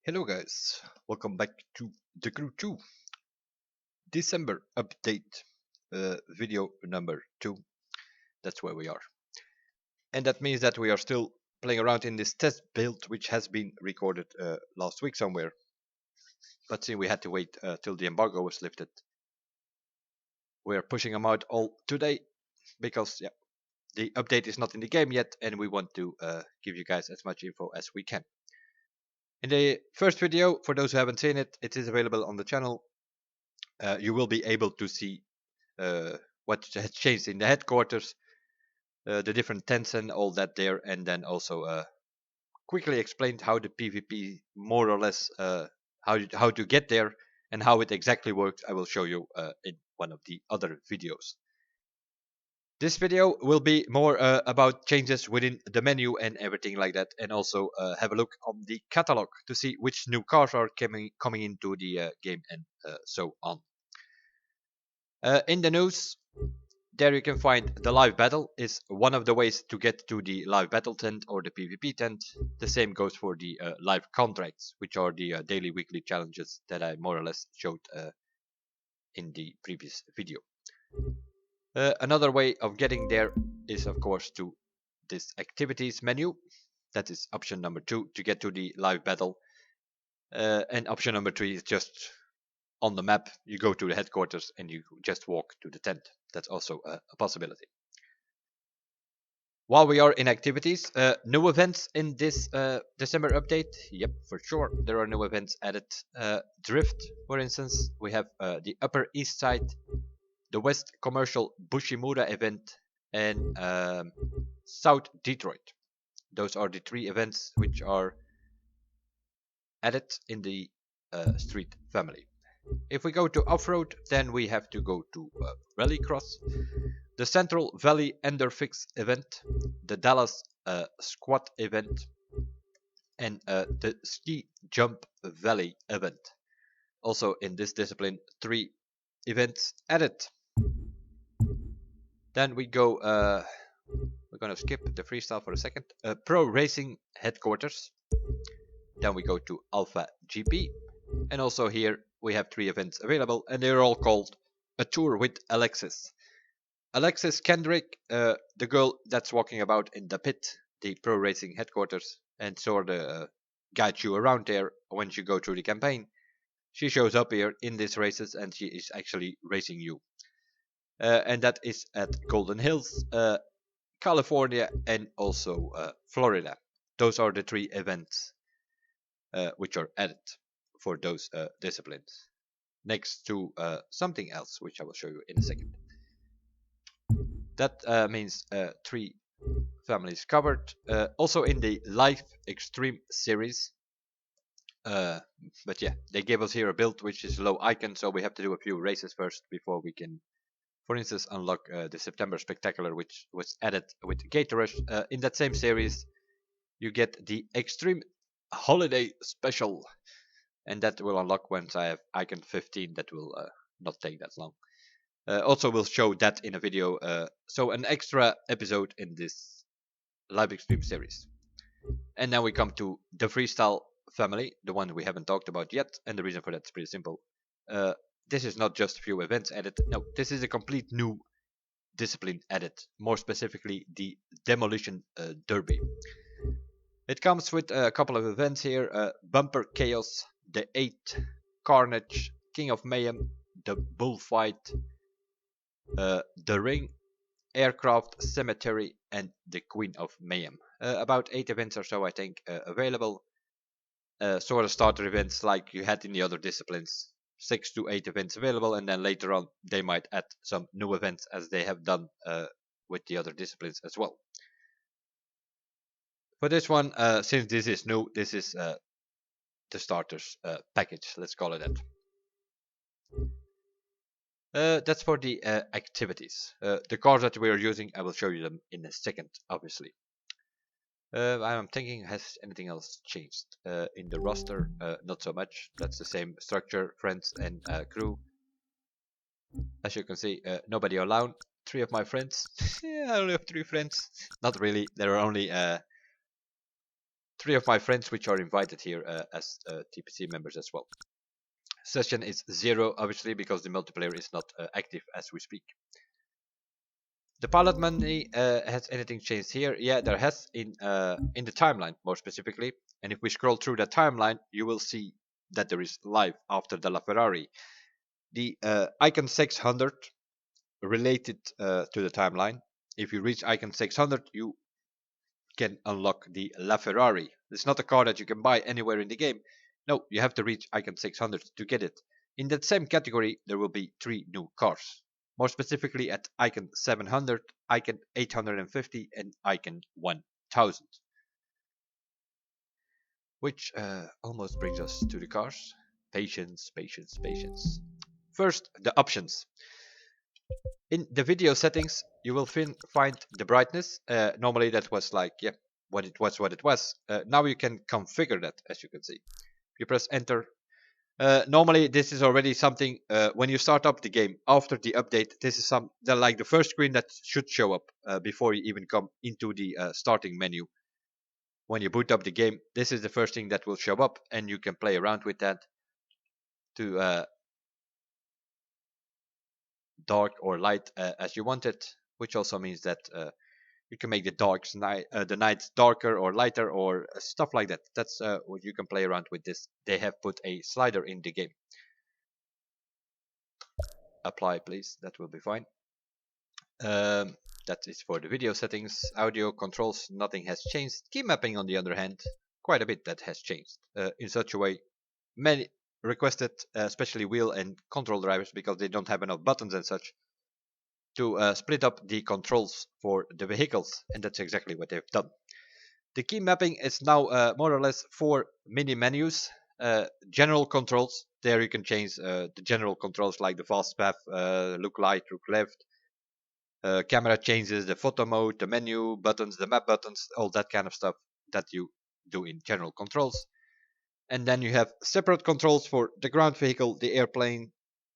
Hello guys, welcome back to The Crew 2 December update video number 2. That's where we are. And that means that we are still playing around in this test build which has been recorded last week somewhere. But since we had to wait till the embargo was lifted, we are pushing them out all today because the update is not in the game yet and we want to give you guys as much info as we can. In the first video, for those who haven't seen it, it is available on the channel. You will be able to see what has changed in the headquarters, the different tents and all that there, and then also quickly explained how the PvP more or less how to get there and how it exactly works. I will show you in one of the other videos. This video will be more about changes within the menu and everything like that, and also have a look on the catalog to see which new cars are coming into the game and so on. In the news, there you can find the live battle is one of the ways to get to the live battle tent or the PvP tent. The same goes for the live contracts, which are the daily weekly challenges that I more or less showed in the previous video. Another way of getting there is of course to this activities menu. That is option number 2 to get to the live battle. And option number 3 is just on the map, you go to the headquarters and you just walk to the tent. That's also a possibility. While we are in activities, new events in this December update. Yep, for sure, there are new events added. Drift, for instance, we have the Upper East Side, the West Commercial Bushimura event, and South Detroit. Those are the 3 events which are added in the street family. If we go to off-road, then we have to go to Rallycross, the Central Valley Enderfix event, the Dallas Squat event, and the Ski Jump Valley event. Also in this discipline, 3 events added. Then we go, we're gonna skip the freestyle for a second. Pro Racing Headquarters. Then we go to Alpha GP. And also here we have 3 events available, and they're all called A Tour with Alexis. Alexis Kendrick, the girl that's walking about in the pit, the pro racing headquarters, and sort of guide you around there when you go through the campaign. She shows up here in these races, and she is actually racing you. And that is at Golden Hills, California, and also Florida. Those are the 3 events which are added for those disciplines, next to something else which I will show you in a second. That means 3 families covered. Also in the Life Extreme series, but yeah, they gave us here a build which is low icon, so we have to do a few races first before we can, for instance, unlock the September Spectacular, which was added with Gatorage. In that same series, you get the Extreme Holiday Special, and that will unlock once I have icon 15. That will not take that long. Also, we'll show that in a video. So an extra episode in this Live Extreme series. And now we come to the freestyle family, the one we haven't talked about yet. And the reason for that is pretty simple. This is not just a few events added. No, this is a complete new discipline added. More specifically, the Demolition Derby. It comes with a couple of events here. Bumper Chaos, the 8, Carnage, King of Mayhem, the Bullfight, the Ring, Aircraft Cemetery, and the Queen of Mayhem. About 8 events or so, I think, available. Sort of starter events like you had in the other disciplines. 6 to 8 events available, and then later on they might add some new events as they have done with the other disciplines as well. For this one, since this is new, this is the starters package, let's call it that. That's for the activities. The cars that we are using, I will show you them in a second, obviously. I'm thinking, has anything else changed? In the roster, not so much. That's the same structure, friends and crew. As you can see, nobody allowed. 3 of my friends. Yeah, I only have 3 friends. Not really. There are only 3 of my friends which are invited here as TPC members as well. Session is 0 obviously because the multiplayer is not active as we speak. The pilot money, has anything changed here? Yeah, there has in the timeline more specifically. And if we scroll through the timeline, you will see that there is live after the LaFerrari. The icon 600 related to the timeline. If you reach icon 600, you can unlock the LaFerrari. It's not a car that you can buy anywhere in the game. No, you have to reach icon 600 to get it. In that same category, there will be 3 new cars. More specifically at icon 700, icon 850, and icon 1000. Which almost brings us to the cars. Patience, patience, patience. First, the options. In the video settings, you will find the brightness. Normally that was like, yeah, what it was. Now you can configure that, as you can see. If you press enter, normally this is already something when you start up the game after the update. This is like the first screen that should show up before you even come into the starting menu. When you boot up the game, this is the first thing that will show up, and you can play around with that to dark or light as you want it, which also means that you can make the nights darker or lighter or stuff like that. That's what you can play around with this. They have put a slider in the game. Apply, please. That will be fine. That is for the video settings. Audio controls, nothing has changed. Key mapping, on the other hand, quite a bit that has changed. In such a way, many requested, especially wheel and control drivers, because they don't have enough buttons and such, to split up the controls for the vehicles, and that's exactly what they've done. The key mapping is now more or less 4 mini menus. General controls, there you can change the general controls like the fast path, look right, look left, camera changes, the photo mode, the menu buttons, the map buttons, all that kind of stuff that you do in general controls. And then you have separate controls for the ground vehicle, the airplane,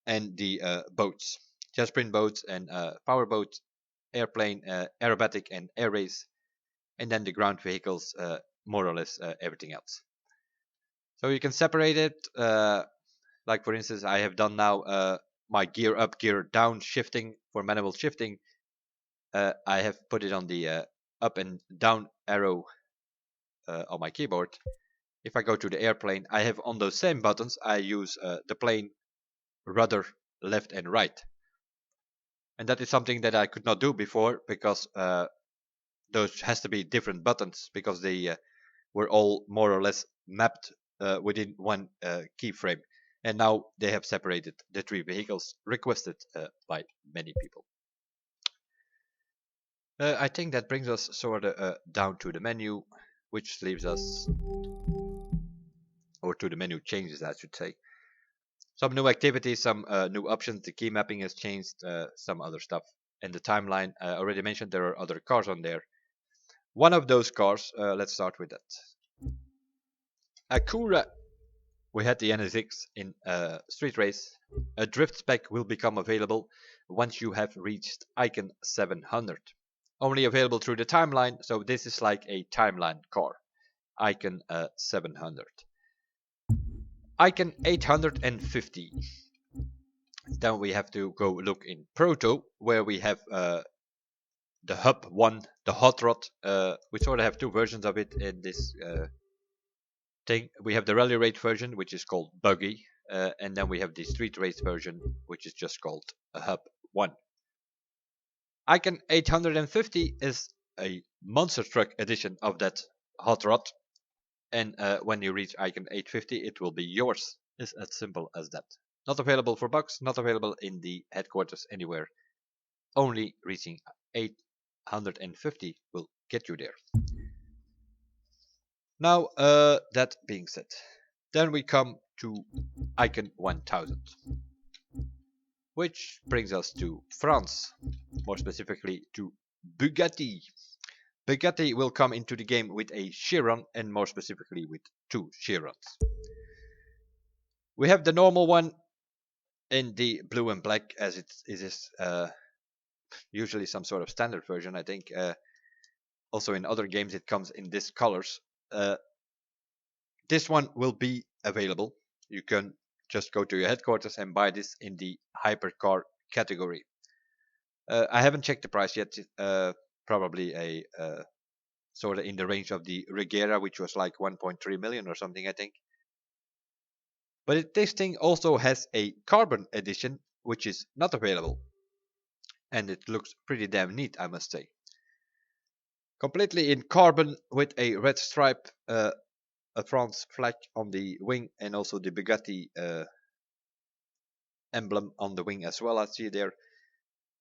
and the boats. Jet sprint boats and power boats, airplane, aerobatic, and air race. And then the ground vehicles, more or less everything else. So you can separate it. Like for instance, I have done now my gear up, gear down shifting for manual shifting. I have put it on the up and down arrow on my keyboard. If I go to the airplane, I have on those same buttons, I use the plane, rudder, left and right. And that is something that I could not do before because those has to be different buttons because they were all more or less mapped within one keyframe. And now they have separated the 3 vehicles requested by many people. I think that brings us sort of down to the menu, which leaves us, or to the menu changes, I should say. Some new activities, some new options, the key mapping has changed, some other stuff. And the timeline, I already mentioned there are other cars on there. One of those cars, let's start with that. Acura. We had the NSX in Street Race. A drift spec will become available once you have reached icon 700. Only available through the timeline, so this is like a timeline car. Icon 700. Icon 850. Then we have to go look in Proto, where we have the Hub 1, the Hot Rod. We sort of have 2 versions of it in this thing. We have the Rally Raid version, which is called Buggy, and then we have the Street Race version, which is just called Hub 1. Icon 850 is a monster truck edition of that Hot Rod, and when you reach icon 850, it will be yours. It's as simple as that. Not available for bucks, not available in the headquarters anywhere. Only reaching 850 will get you there. Now, that being said, then we come to icon 1000, which brings us to France, more specifically to Bugatti. Bugatti will come into the game with a Chiron, and more specifically with 2 Chirons. We have the normal one in the blue and black, as it is usually some sort of standard version. I think also in other games it comes in these colors. this one will be available. You can just go to your headquarters and buy this in the hypercar category. I haven't checked the price yet. Probably a sort of in the range of the Regera, which was like 1.3 million or something, I think. But this thing also has a carbon edition, which is not available, and it looks pretty damn neat, I must say. Completely in carbon with a red stripe, a France flag on the wing, and also the Bugatti emblem on the wing as well. I see there,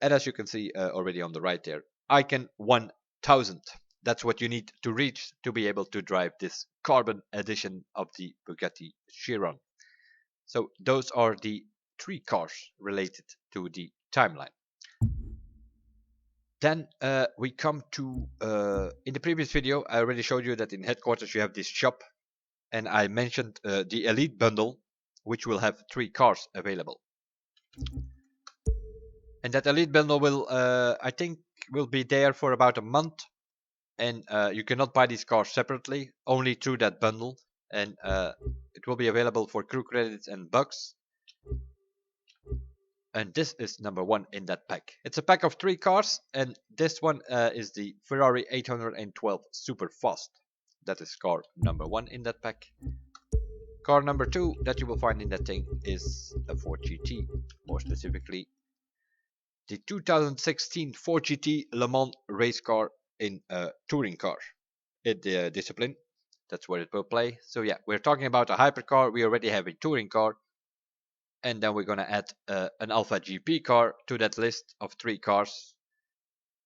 and as you can see already on the right there, Icon 1000. That's what you need to reach to be able to drive this carbon edition of the Bugatti Chiron. So those are the 3 cars related to the timeline. Then we come to, in the previous video, I already showed you that in headquarters you have this shop, and I mentioned the Elite bundle, which will have 3 cars available. And that Elite bundle will, I think, will be there for about a month, and you cannot buy these cars separately, only through that bundle, and it will be available for crew credits and bucks. And this is number 1 in that pack. It's a pack of 3 cars, and this one is the Ferrari 812 Super Fast. That is car number 1 in that pack. Car number 2 that you will find in that thing is a Ford GT, more specifically the 2016 Ford GT Le Mans race car in a touring car in the discipline. That's where it will play. So yeah, we're talking about a hypercar. We already have a touring car, and then we're going to add an Alpha GP car to that list of 3 cars.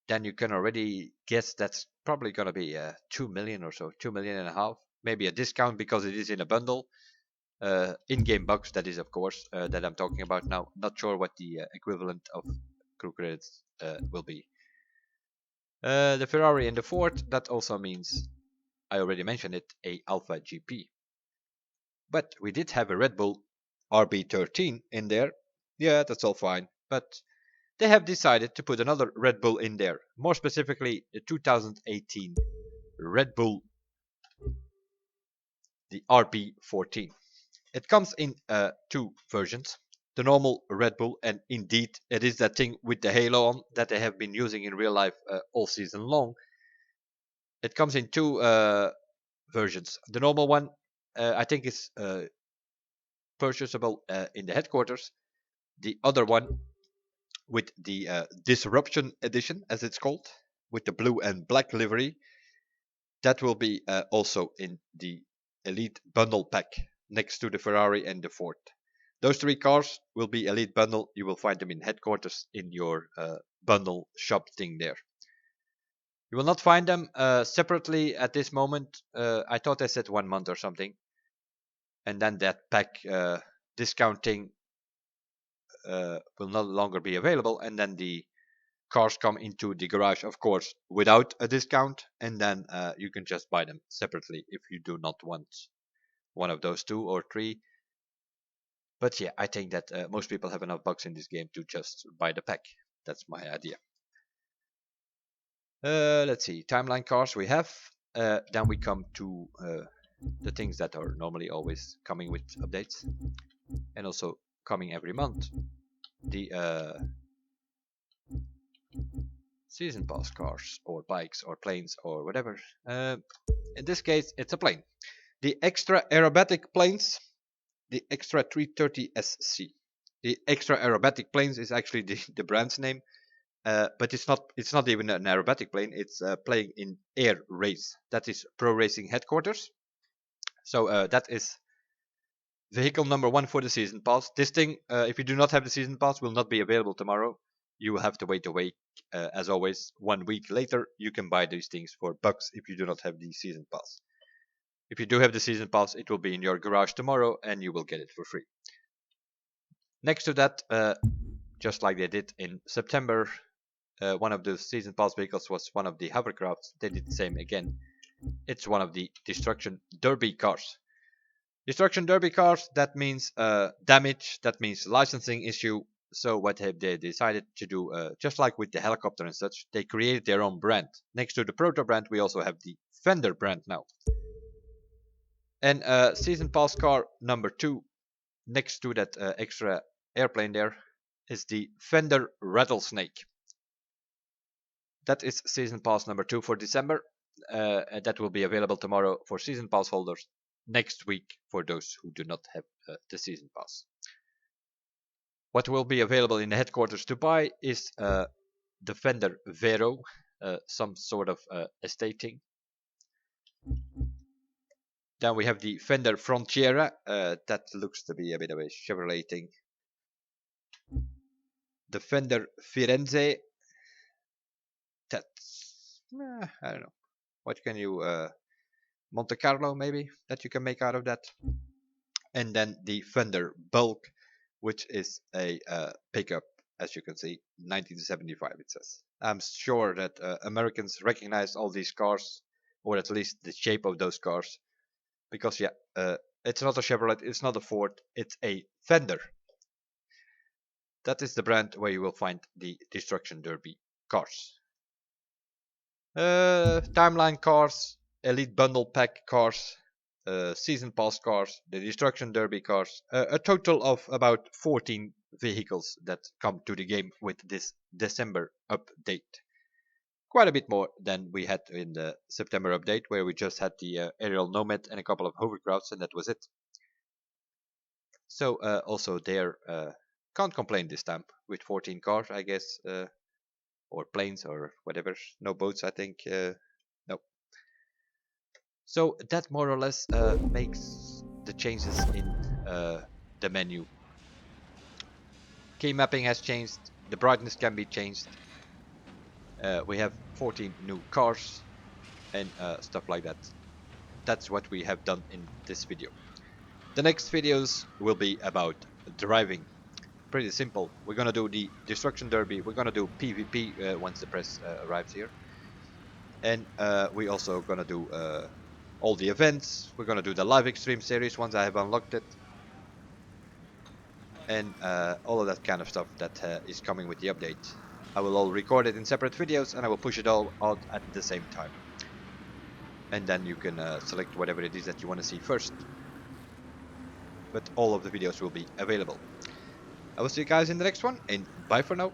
Then you can already guess that's probably going to be 2 million or so, 2.5 million, maybe a discount because it is in a bundle. In-game bucks, that is, of course, that I'm talking about now. Not sure what the equivalent of crew credits will be. The Ferrari and the Ford, that also means, I already mentioned it, a Alpha GP. But we did have a Red Bull RB13 in there. Yeah, that's all fine. But they have decided to put another Red Bull in there. More specifically, the 2018 Red Bull, the RB14. It comes in 2 versions. The normal Red Bull, and indeed it is that thing with the halo on that they have been using in real life all season long. It comes in 2 versions. The normal one, I think, is purchasable in the headquarters. The other one, with the Disruption Edition, as it's called, with the blue and black livery, that will be also in the Elite Bundle pack next to the Ferrari and the Ford. Those 3 cars will be Elite Bundle. You will find them in headquarters in your bundle shop thing there. You will not find them separately at this moment. I thought I said 1 month or something. And then that pack discounting will no longer be available. And then the cars come into the garage, of course, without a discount. And then you can just buy them separately if you do not want one of those 2 or 3. But yeah, I think that most people have enough bucks in this game to just buy the pack. That's my idea. Let's see, timeline cars we have. Then we come to the things that are normally always coming with updates, and also coming every month. The season pass cars, or bikes, or planes, or whatever. In this case, it's a plane. The extra aerobatic planes, the extra 330 SC. The extra aerobatic planes is actually the brand's name. But it's not even an aerobatic plane. It's playing in air race. That is Pro Racing headquarters. So that is vehicle number 1 for the season pass. This thing, if you do not have the season pass, will not be available tomorrow. You will have to wait a week. As always, 1 week later, you can buy these things for bucks if you do not have the season pass. If you do have the season pass, it will be in your garage tomorrow, and you will get it for free. Next to that, just like they did in September, one of the season pass vehicles was one of the hovercrafts. They did the same again. It's one of the Destruction Derby cars. Destruction Derby cars, that means damage, that means licensing issue. So what have they decided to do, just like with the helicopter and such, they created their own brand. Next to the Proto brand, we also have the Fender brand now. And season pass car number 2, next to that extra airplane there, is the Fender Rattlesnake. That is season pass number 2 for December, and that will be available tomorrow for season pass holders, next week for those who do not have the season pass. What will be available in the headquarters to buy is the Fender Vero, some sort of estating. Then we have the Fender Frontiera, that looks to be a bit of a Chevrolet thing. The Fender Firenze, that's, I don't know, what can you, Monte Carlo maybe, that you can make out of that. And then the Fender Bulk, which is a pickup, as you can see, 1975 it says. I'm sure that Americans recognize all these cars, or at least the shape of those cars, because yeah, it's not a Chevrolet, it's not a Ford, it's a Fender. That is the brand where you will find the Destruction Derby cars. Timeline cars, Elite Bundle Pack cars, Season Pass cars, the Destruction Derby cars, a total of about 14 vehicles that come to the game with this December update. Quite a bit more than we had in the September update, where we just had the aerial nomad and a couple of hovercrafts, and that was it. So also there, can't complain this time with 14 cars, I guess, or planes or whatever. No boats, I think. No. So that more or less makes the changes in the menu. Key mapping has changed. The brightness can be changed. We have 14 new cars and stuff like that. That's what we have done in this video. The next videos will be about driving. Pretty simple. We're gonna do the Destruction Derby. We're gonna do PvP once the press arrives here. And we also gonna do all the events. We're gonna do the live extreme series once I have unlocked it, and all of that kind of stuff that is coming with the update. I will all record it in separate videos, and I will push it all out at the same time. And then you can select whatever it is that you want to see first. But all of the videos will be available. I will see you guys in the next one, and bye for now.